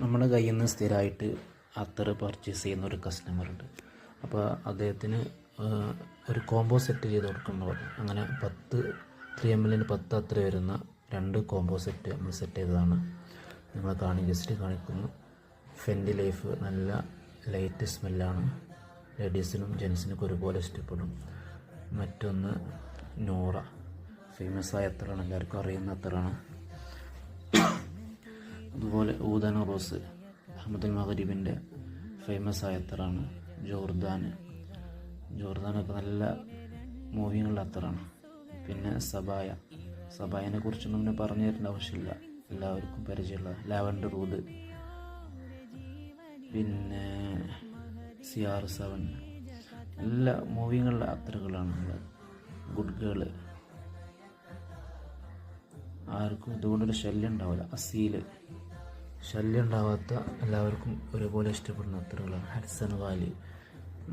നമ്മുടെ കയ്യിൽ നിന്ന് സ്ഥിരമായിട്ട് അത്തർ പർച്ചേസ് ചെയ്യുന്ന ഒരു കസ്റ്റമറുണ്ട്. അപ്പോൾ അദ്ദേഹത്തിന് ഒരു കോംബോ സെറ്റ് ചെയ്ത് കൊടുക്കണം പറഞ്ഞു. അങ്ങനെ 3 ml 10 അത്തർ വരുന്ന 2 കോംബോ സെറ്റ് നമ്മൾ സെറ്റ് ചെയ്തതാണ്. നിങ്ങൾ ജസ്റ്റ് കാണിക്കുന്നു. ഫെൻഡി ലൈഫ് നല്ല ലൈറ്റ് സ്മെല്ലാണ്. ലേഡീസിനും ജെൻസിനൊക്കെ ഒരുപോലെ ഇഷ്ടപ്പെടും. മറ്റൊന്ന് നോറ, ഫേമസ് ആയ അത്തറാണ്, എല്ലാവർക്കും അറിയുന്ന അത്തറാണ്. അതുപോലെ ഊദാന റോസ്, അഹമ്മദുൽ മഗ്രിബിൻ്റെ ഫേമസ് ആയ അത്തറാണ്. ജോർദാനൊക്കെ നല്ല മൂവിങ്ങുള്ള അത്തറാണ്. പിന്നെ സബായനെ കുറിച്ചൊന്നും പിന്നെ പറഞ്ഞു തരേണ്ട ആവശ്യമില്ല, എല്ലാവർക്കും പരിചയമുള്ള ലാവൻഡർ ഊദ്. പിന്നെ CR7 നല്ല മൂവിങ്ങുള്ള അത്തറുകളാണ് നമ്മൾ. ഗുഡ് ഗേള്, ആർക്കും ഇതുകൊണ്ടൊരു ശല്യം ഉണ്ടാവില്ല. അസീല്, ശല്യം ഉണ്ടാവാത്ത എല്ലാവർക്കും ഒരുപോലെ ഇഷ്ടപ്പെടുന്ന അത്തറുകളാണ്. ഹഡ്സൺ വാലി,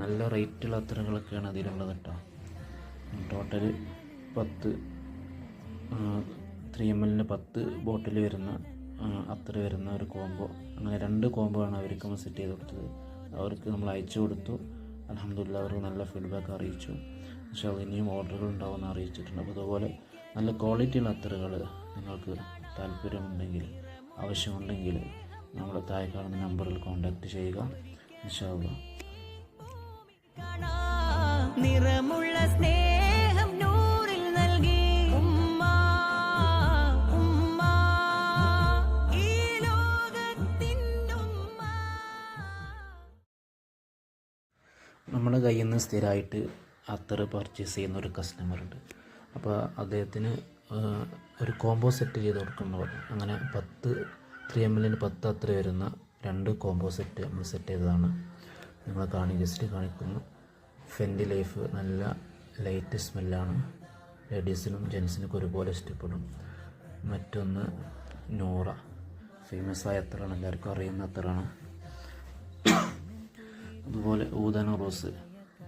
നല്ല റേറ്റുള്ള അത്തറുകളൊക്കെയാണ് അതിലുള്ളത് കേട്ടോ. ടോട്ടൽ 3 ml 10 ബോട്ടിൽ വരുന്ന അത്തർ വരുന്ന ഒരു കോംബോ. അങ്ങനെ 2 കോംബോ ആണ് അവർക്ക് നമ്മൾ സെറ്റ് ചെയ്ത് കൊടുത്തത്. അവർക്ക് നമ്മൾ അയച്ചു കൊടുത്തു. അൽഹംദുലില്ലാഹ് അവർക്ക് നല്ല ഫീഡ്ബാക്ക് അറിയിച്ചു. പക്ഷേ ഇനിയും ഓർഡറുകൾ ഉണ്ടാവുമെന്ന് അറിയിച്ചിട്ടുണ്ട്. അപ്പോൾ അതുപോലെ നല്ല ക്വാളിറ്റിയുള്ള അത്തറുകൾ നിങ്ങൾക്ക് താല്പര്യമുണ്ടെങ്കിൽ, ആവശ്യമുണ്ടെങ്കിൽ നമ്മൾ താഴെ കാണുന്ന നമ്പറിൽ കോൺടാക്റ്റ് ചെയ്യുക. ഇൻഷാ അല്ലാഹ്. നിറമുള്ള സ്നേഹം നൂറിൽ നൽകി ഉമ്മ ഈ ലോകത്തിനുമ്മ. നമ്മുടെ കയ്യിൽ നിന്ന് സ്ഥിരമായിട്ട് അത്തർ പർച്ചേസ് ചെയ്യുന്ന ഒരു കസ്റ്റമറുണ്ട്. അപ്പോൾ അദ്ദേഹത്തിന് ഒരു കോംബോ സെറ്റ് ചെയ്ത് കൊടുക്കണം പറഞ്ഞു. അങ്ങനെ 3 ml 10 അത്തർ വരുന്ന 2 കോംബോ സെറ്റ് നമ്മൾ സെറ്റ് ചെയ്തതാണ്. നിങ്ങൾ ജസ്റ്റ് കാണിക്കുന്നു. ഫെൻഡി ലൈഫ് നല്ല ലൈറ്റ് സ്മെല്ലാണ്. ലേഡീസിനും ജെൻസിനൊക്കെ ഒരുപോലെ ഇഷ്ടപ്പെടും. മറ്റൊന്ന് നോറ, ഫേമസ് ആയ അത്തറാണ്, എല്ലാവർക്കും അറിയുന്ന അത്തറാണ്. അതുപോലെ ഊദാന റോസ്,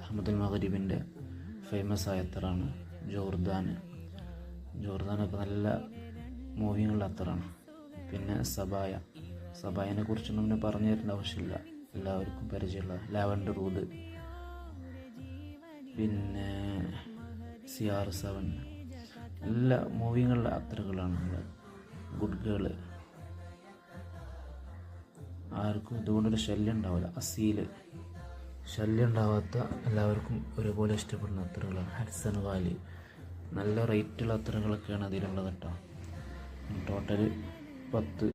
അഹമ്മദുൽ മഗ്രിബിൻ്റെ ഫേമസ് ആയ അത്തറാണ്. ജോർദാനൊക്കെ നല്ല മൂവിങ്ങുള്ള അത്തറാണ്. പിന്നെ സബായനെ കുറിച്ചൊന്നും പിന്നെ പറഞ്ഞു തരേണ്ട ആവശ്യമില്ല, എല്ലാവർക്കും പരിചയമുള്ള ലാവൻഡർ ഊദ്. പിന്നെ CR7 നല്ല മൂവിങ്ങുള്ള അത്തറുകളാണ് നമ്മൾ. ഗുഡ് ഗേള്, ആർക്കും ഇതുകൊണ്ടൊരു ശല്യം ഉണ്ടാവില്ല. അസീല്, ശല്യം ഉണ്ടാവാത്ത എല്ലാവർക്കും ഒരുപോലെ ഇഷ്ടപ്പെടുന്ന അത്തറുകളാണ്. ഹഡ്സൺ വാലി, നല്ല റേറ്റുള്ള അത്തറുകളൊക്കെയാണ് അതിലുള്ളത് കേട്ടോ. ടോട്ടൽ 10